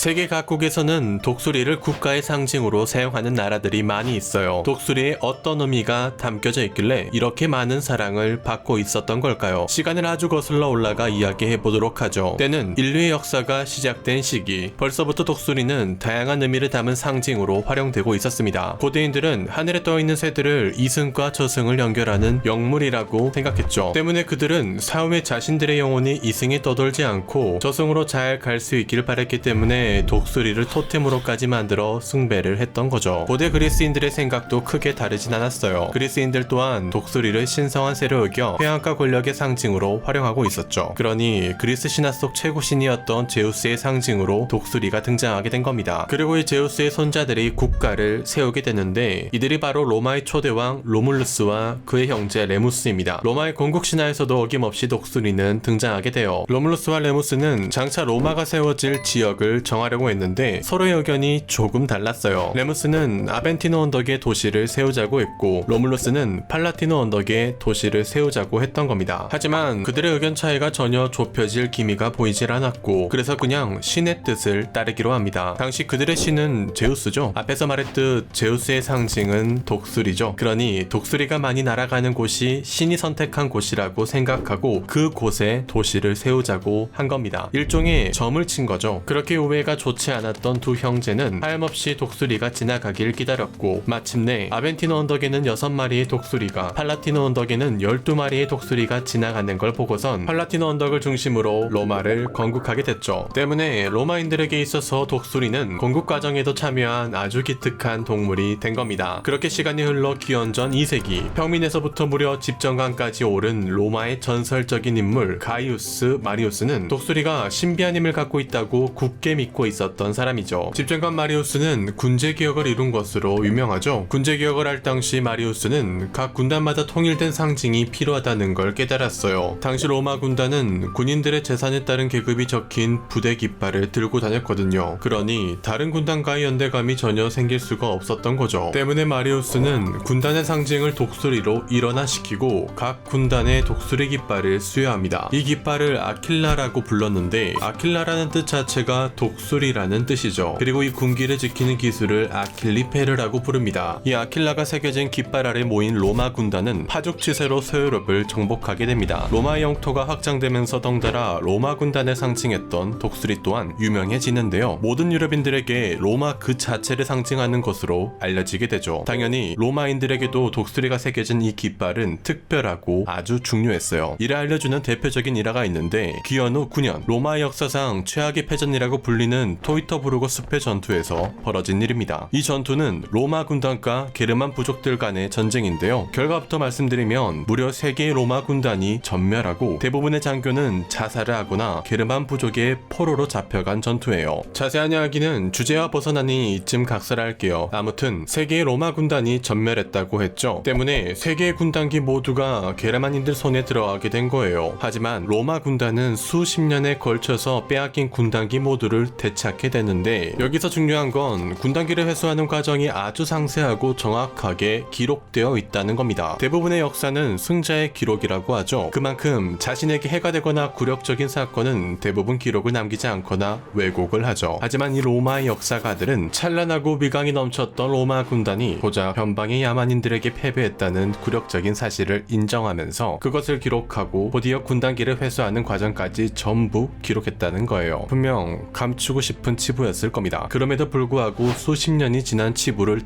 세계 각국에서는 독수리를 국가의 상징으로 사용하는 나라들이 많이 있어요. 독수리에 어떤 의미가 담겨져 있길래 이렇게 많은 사랑을 받고 있었던 걸까요? 시간을 아주 거슬러 올라가 이야기해 보도록 하죠. 때는 인류의 역사가 시작된 시기, 벌써부터 독수리는 다양한 의미를 담은 상징으로 활용되고 있었습니다. 고대인들은 하늘에 떠있는 새들을 이승과 저승을 연결하는 영물이라고 생각했죠. 때문에 그들은 사후에 자신들의 영혼이 이승에 떠돌지 않고 저승으로 잘 갈 수 있기를 바랬기 때문에 독수리를 토템으로까지 만들어 숭배를 했던 거죠. 고대 그리스인들의 생각도 크게 다르진 않았어요. 그리스인들 또한 독수리를 신성한 새로 여겨 회한과 권력의 상징으로 활용하고 있었죠. 그러니 그리스 신화 속 최고 신이었던 제우스의 상징으로 독수리가 등장하게 된 겁니다. 그리고 이 제우스의 손자들이 국가를 세우게 되는데 이들이 바로 로마의 초대왕 로물루스와 그의 형제 레무스입니다. 로마의 건국 신화에서도 어김없이 독수리는 등장하게 돼요. 로물루스와 레무스는 장차 로마가 세워질 지역을 정하려고 했는데 서로의 의견이 조금 달랐어요. 레무스는 아벤티노 언덕에 도시를 세우자고 했고 로물루스는 팔라티노 언덕에 도시를 세우자고 했던 겁니다. 하지만 그들의 의견 차이가 전혀 좁혀질 기미가 보이질 않았고 그래서 그냥 신의 뜻을 따르기로 합니다. 당시 그들의 신은 제우스죠. 앞에서 말했듯 제우스의 상징은 독수리죠. 그러니 독수리가 많이 날아가는 곳이 신이 선택한 곳이라고 생각하고 그 곳에 도시를 세우자고 한 겁니다. 일종의 점을 친 거죠. 그렇게 우애가 좋지 않았던 두 형제는 하염없이 독수리가 지나가길 기다렸고 마침내 아벤티노 언덕에는 6마리의 독수리가 팔라티노 언덕에는 12마리의 독수리가 지나가는 걸 보고선 팔라티노 언덕을 중심으로 로마를 건국하게 됐죠. 때문에 로마인들에게 있어서 독수리는 건국 과정에도 참여한 아주 기특한 동물이 된 겁니다. 그렇게 시간이 흘러 기원전 2세기 평민에서부터 무려 집정관까지 오른 로마의 전설적인 인물 가이우스 마리우스는 독수리가 신비한 힘을 갖고 있다고 굳게 믿고 있었던 사람이죠. 집정관 마리우스는 군제개혁을 이룬 것으로 유명하죠. 군제개혁을 할 당시 마리우스는 각 군단마다 통일된 상징이 필요하다는 걸 깨달았어요. 당시 로마 군단은 군인들의 재산에 따른 계급이 적힌 부대 깃발을 들고 다녔거든요. 그러니 다른 군단과의 연대감이 전혀 생길 수가 없었던 거죠. 때문에 마리우스는 군단의 상징을 독수리로 일원화시키고 각 군단의 독수리 깃발을 수여합니다. 이 깃발을 아킬라라고 불렀는데 아킬라라는 뜻 자체가 독수리라는 뜻이죠. 그리고 이 군기를 지키는 기술을 아킬리페르라고 부릅니다. 이 아킬라가 새겨진 깃발 아래 모인 로마 군단은 파죽지세로 서유럽을 정복하게 됩니다. 로마의 영토가 확장되면서 덩달아 로마 군단을 상징했던 독수리 또한 유명해지는데요. 모든 유럽인들에게 로마 그 자체를 상징하는 것으로 알려지게 되죠. 당연히 로마인들에게도 독수리가 새겨진 이 깃발은 특별하고 아주 중요했어요. 이를 알려주는 대표적인 일화가 있는데 기원후 9년 로마 역사상 최악의 패전이라고 불리는 토이터부르고 숲의 전투에서 벌어진 일입니다. 이 전투는 로마 군단과 게르만 부족들 간의 전쟁인데요. 결과부터 말씀드리면 무려 3개의 로마 군단이 전멸하고 대부분의 장교는 자살을 하거나 게르만 부족의 포로로 잡혀간 전투예요. 자세한 이야기는 주제와 벗어나니 이쯤 각설할게요. 아무튼 3개의 로마 군단이 전멸했다고 했죠. 때문에 3개의 군단기 모두가 게르만인들 손에 들어가게 된 거예요. 하지만 로마 군단은 수십 년에 걸쳐서 빼앗긴 군단기 모두를 되찾게 되는데 여기서 중요한 건 군단기를 회수하는 과정이 아주 상세하고 정확하게 기록되어 있다는 겁니다. 대부분의 역사는 승자의 기록이라고 하죠. 그만큼 자신에게 해가 되거나 굴욕적인 사건은 대부분 기록을 남기지 않거나 왜곡을 하죠. 하지만 이 로마의 역사가들은 찬란하고 미강이 넘쳤던 로마 군단이 고작 변방의 야만인들에게 패배했다는 굴욕적인 사실을 인정하면서 그것을 기록하고 곧이어 군단기를 회수하는 과정까지 전부 기록했다는 거예요. 분명 감추고 싶은 치부였을 겁니다. 그럼에도 불구하고 수십 년이 지난 치부를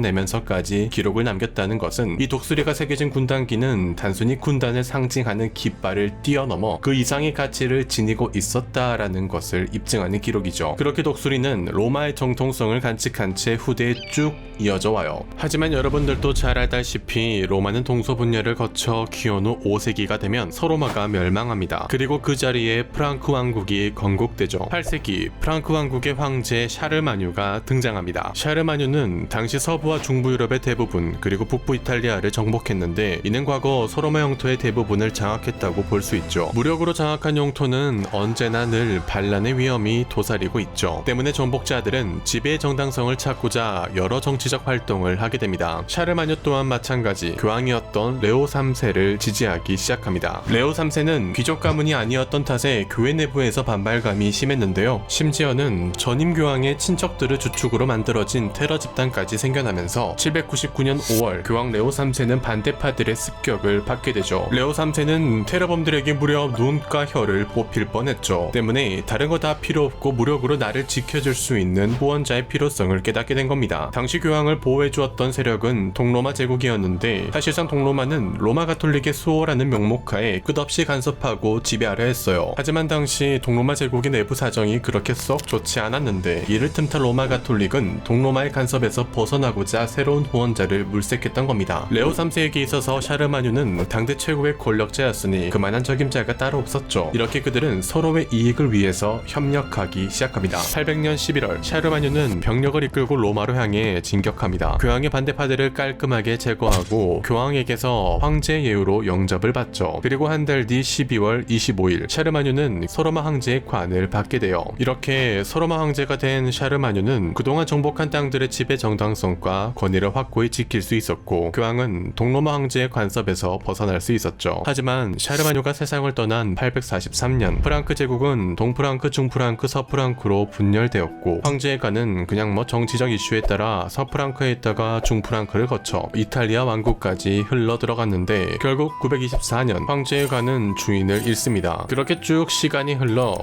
들춰내면서까지 기록을 남겼다는 것은 이 독수리가 새겨진 군단기는 단순히 군단을 상징하는 깃발을 뛰어넘어 그 이상의 가치를 지니고 있었다라는 것을 입증하는 기록이죠. 그렇게 독수리는 로마의 정통성을 간직한 채 후대에 쭉 이어져 와요. 하지만 여러분들도 잘 알다시피 로마는 동서분열을 거쳐 기원후 5세기가 되면 서로마가 멸망합니다. 그리고 그 자리에 프랑크 왕국이 건국되죠. 8세기 프랑크 왕국의 황제 샤르마뉴가 등장합니다. 샤르마뉴는 당시 서부와 중부 유럽의 대부분 그리고 북부 이탈리아를 정복했는데 이는 과거 서로마 영토의 대부분을 장악했다고 볼 수 있죠. 무력으로 장악한 영토는 언제나 늘 반란의 위험이 도사리고 있죠. 때문에 정복자들은 지배의 정당성을 찾고자 여러 정치적 활동을 하게 됩니다. 샤르마뉴 또한 마찬가지 교황이었던 레오 3세를 지지하기 시작합니다. 레오 3세는 귀족 가문이 아니었던 탓에 교회 내부에서 반발감이 심했는데요. 심지어 심지어는 전임 교황의 친척들을 주축으로 만들어진 테러 집단까지 생겨나면서 799년 5월 교황 레오 3세는 반대파들의 습격을 받게 되죠. 레오 3세는 테러범들에게 무려 눈과 혀를 뽑힐 뻔했죠. 때문에 다른 거 다 필요 없고 무력으로 나를 지켜줄 수 있는 후원자의 필요성을 깨닫게 된 겁니다. 당시 교황을 보호해주었던 세력은 동로마 제국이었는데 사실상 동로마는 로마 가톨릭의 수호라는 명목하에 끝없이 간섭하고 지배하려 했어요. 하지만 당시 동로마 제국의 내부 사정이 그렇게 썩 좋지 않았는데 이를 틈타 로마 가톨릭은 동로마의 간섭에서 벗어나고자 새로운 후원자를 물색했던 겁니다. 레오 3세에게 있어서 샤르마뉴는 당대 최고의 권력자였으니 그만한 적임자가 따로 없었죠. 이렇게 그들은 서로의 이익을 위해서 협력하기 시작합니다. 800년 11월 샤르마뉴는 병력을 이끌고 로마로 향해 진격합니다. 교황의 반대파들을 깔끔하게 제거하고 교황에게서 황제 예우로 영접을 받죠. 그리고 한 달 뒤 12월 25일 샤르마뉴는 소로마 황제의 관을 받게 돼요. 이렇게 소로마 황제가 된 샤르마뉴는 그동안 정복한 땅들의 지배 정당성과 권위를 확고히 지킬 수 있었고 교황은 동로마 황제의 간섭에서 벗어날 수 있었죠. 하지만 샤르마뉴가 세상을 떠난 843년 프랑크 제국은 동프랑크, 중프랑크, 서프랑크로 분열되었고 황제의 관은 그냥 정치적 이슈에 따라 서프랑크에 있다가 중프랑크를 거쳐 이탈리아 왕국까지 흘러 들어갔는데 결국 924년 황제의 관은 주인을 잃습니다. 그렇게 쭉 시간이 흘러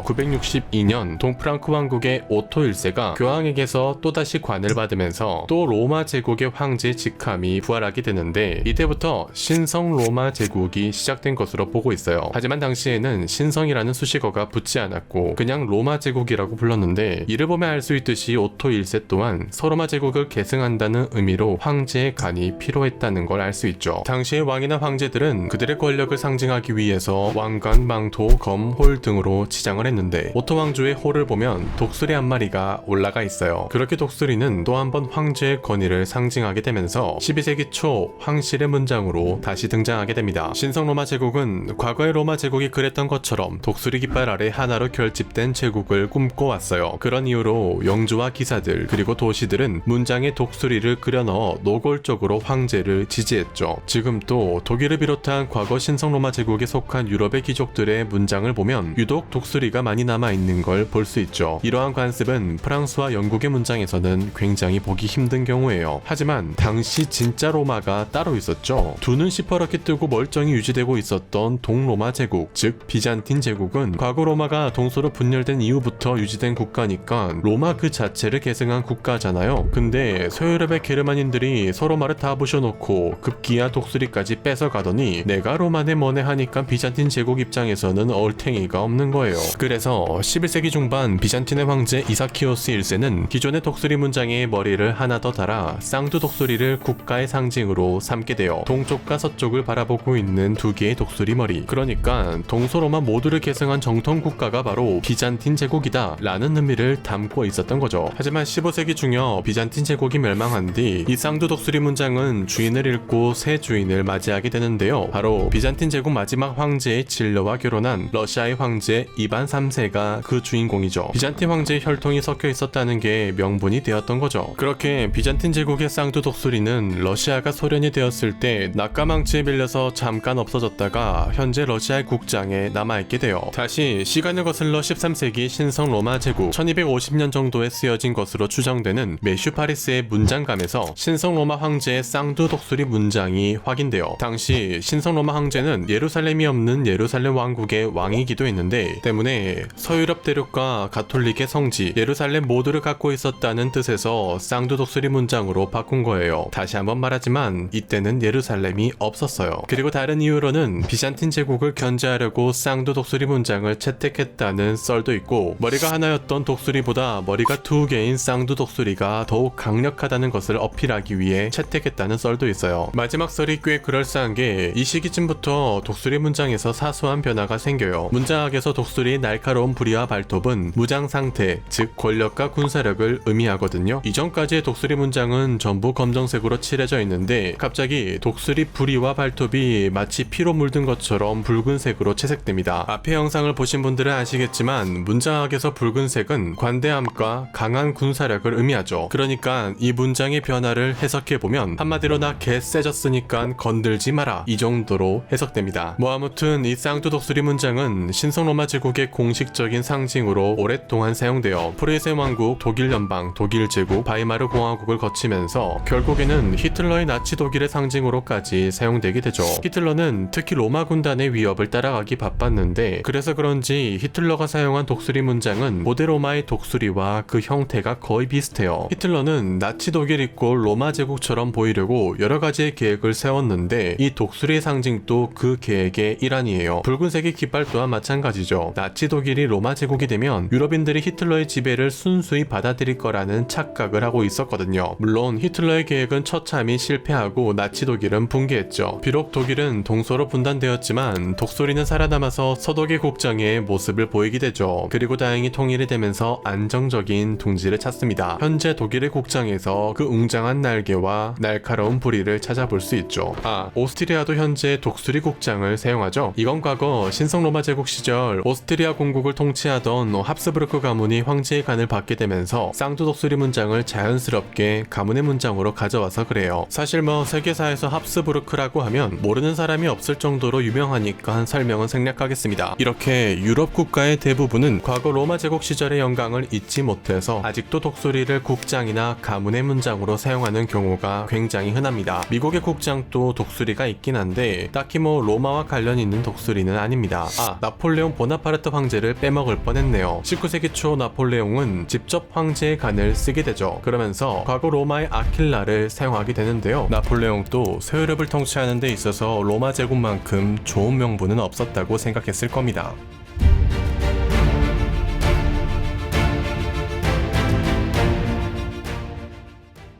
962년 동프랑크 왕국의 오토 1세가 교황에게서 또다시 관을 받으면서 또 로마 제국의 황제 직함이 부활하게 되는데 이때부터 신성 로마 제국이 시작된 것으로 보고 있어요. 하지만 당시에는 신성이라는 수식어가 붙지 않았고 그냥 로마 제국이라고 불렀는데 이를 보면 알 수 있듯이 오토 1세 또한 서로마 제국을 계승한다는 의미로 황제의 관이 필요했다는 걸 알 수 있죠. 당시의 왕이나 황제들은 그들의 권력을 상징하기 위해서 왕관, 망토, 검, 홀 등으로 치장을 했는데 오토 왕조의 홀을 보면 독수리 한 마리가 올라가 있어요. 그렇게 독수리는 또 한 번 황제의 권위를 상징하게 되면서 12세기 초 황실의 문장으로 다시 등장하게 됩니다. 신성 로마 제국은 과거의 로마 제국이 그랬던 것처럼 독수리 깃발 아래 하나로 결집된 제국을 꿈꿔왔어요. 그런 이유로 영주와 기사들 그리고 도시들은 문장에 독수리를 그려넣어 노골적으로 황제를 지지했죠. 지금 또 독일을 비롯한 과거 신성 로마 제국에 속한 유럽의 귀족들의 문장을 보면 유독 독수리가 많이 남아있는 걸 볼 수 있죠. 이러한 관습은 프랑스와 영국의 문장에서는 굉장히 보기 힘든 경우예요. 하지만 당시 진짜 로마가 따로 있었죠. 두 눈 시퍼렇게 뜨고 멀쩡히 유지되고 있었던 동로마 제국, 즉 비잔틴 제국은 과거 로마가 동서로 분열된 이후부터 유지된 국가니까 로마 그 자체를 계승한 국가잖아요. 근데 서유럽의 게르만인들이 서로마를 다 부셔놓고 급기야 독수리까지 뺏어가더니 내가 로마네 뭐네 하니까 비잔틴 제국 입장에서는 얼탱이가 없는 거예요. 그래서 11세기 중반 비잔틴의 황제 이사키오스 1세는 기존의 독수리 문장에 머리를 하나 더 달아 쌍두 독수리를 국가의 상징으로 삼게 돼요. 동쪽과 서쪽을 바라보고 있는 두 개의 독수리 머리. 그러니까 동서로마 모두를 계승한 정통 국가가 바로 비잔틴 제국이다 라는 의미를 담고 있었던 거죠. 하지만 15세기 중여 비잔틴 제국이 멸망한 뒤 이 쌍두 독수리 문장은 주인을 잃고 새 주인을 맞이하게 되는데요. 바로 비잔틴 제국 마지막 황제의 진로와 결혼한 러시아의 황제 이반 3세가 그 주인공이죠. 비잔틴 황제의 혈통이 섞여 있었다는 게 명분이 되었던 거죠. 그렇게 비잔틴 제국의 쌍두 독수리는 러시아가 소련이 되었을 때 낙가망치에 밀려서 잠깐 없어졌다가 현재 러시아의 국장에 남아있게 돼요. 다시 시간을 거슬러 13세기 신성 로마 제국 1250년 정도에 쓰여진 것으로 추정되는 메슈 파리스의 문장감에서 신성 로마 황제의 쌍두 독수리 문장이 확인돼요. 당시 신성 로마 황제는 예루살렘이 없는 예루살렘 왕국의 왕이기도 했는데 때문에 서유럽 대륙과 가톨릭의 성지 예루살렘 모두를 갖고 있었다는 뜻에서 쌍두 독수리 문장으로 바꾼 거예요. 다시 한번 말하지만 이때는 예루살렘이 없었어요. 그리고 다른 이유로는 비잔틴 제국을 견제하려고 쌍두 독수리 문장을 채택했다는 썰도 있고 머리가 하나였던 독수리보다 머리가 두 개인 쌍두 독수리가 더욱 강력하다는 것을 어필하기 위해 채택했다는 썰도 있어요. 마지막 썰이 꽤 그럴싸한 게 이 시기쯤부터 독수리 문장에서 사소한 변화가 생겨요. 문장학에서 독수리의 날카로운 부리와 발톱은 무장 상태, 즉 권력과 군사력을 의미하거든요. 이전까지의 독수리 문장은 전부 검정색으로 칠해져 있는데 갑자기 독수리 부리와 발톱이 마치 피로 물든 것처럼 붉은색으로 채색됩니다. 앞의 영상을 보신 분들은 아시겠지만 문장학에서 붉은색은 관대함과 강한 군사력을 의미하죠. 그러니까 이 문장의 변화를 해석해보면 한마디로 나 개 세졌으니까 건들지 마라 이 정도로 해석됩니다. 뭐 아무튼 이 쌍두 독수리 문장은 신성 로마 제국의 공식적인 상징으로 오랫동안 오랫동안 사용되어 프리세 왕국, 독일 연방, 독일 제국, 바이마르 공화국을 거치면서 결국에는 히틀러의 나치 독일의 상징으로까지 사용되게 되죠. 히틀러는 특히 로마 군단의 위협을 따라가기 바빴는데 그래서 그런지 히틀러가 사용한 독수리 문장은 고대 로마의 독수리와 그 형태가 거의 비슷해요. 히틀러는 나치 독일 있고 로마 제국처럼 보이려고 여러 가지의 계획을 세웠는데 이 독수리의 상징도 그 계획의 일환이에요. 붉은색의 깃발 또한 마찬가지죠. 나치 독일이 로마 제국이 되면 유럽인들이 히틀러의 지배를 순수히 받아들일 거라는 착각을 하고 있었거든요. 물론 히틀러의 계획은 처참히 실패하고 나치 독일은 붕괴했죠. 비록 독일은 동서로 분단되었지만 독수리는 살아남아서 서독의 국장의 모습을 보이게 되죠. 그리고 다행히 통일이 되면서 안정적인 둥지를 찾습니다. 현재 독일의 국장에서 그 웅장한 날개와 날카로운 부리를 찾아볼 수 있죠. 오스트리아도 현재 독수리 국장을 사용하죠. 이건 과거 신성로마 제국 시절 오스트리아 공국을 통치하던 합스부르크 가문이 황제의 간을 받게 되면서 쌍두 독수리 문장을 자연스럽게 가문의 문장으로 가져와서 그래요. 사실 세계사에서 합스부르크라고 하면 모르는 사람이 없을 정도로 유명하니까 설명은 생략하겠습니다. 이렇게 유럽 국가의 대부분은 과거 로마 제국 시절의 영광을 잊지 못해서 아직도 독수리를 국장이나 가문의 문장으로 사용하는 경우가 굉장히 흔합니다. 미국의 국장도 독수리가 있긴 한데 딱히 로마와 관련 있는 독수리는 아닙니다. 나폴레옹 보나파르트 황제를 빼먹을 뻔했네요. 19세기 초 나폴레옹은 직접 황제의 간을 쓰게 되죠. 그러면서 과거 로마의 아킬라를 사용하게 되는데요. 나폴레옹도 서유럽을 통치하는 데 있어서 로마 제국만큼 좋은 명분은 없었다고 생각했을 겁니다.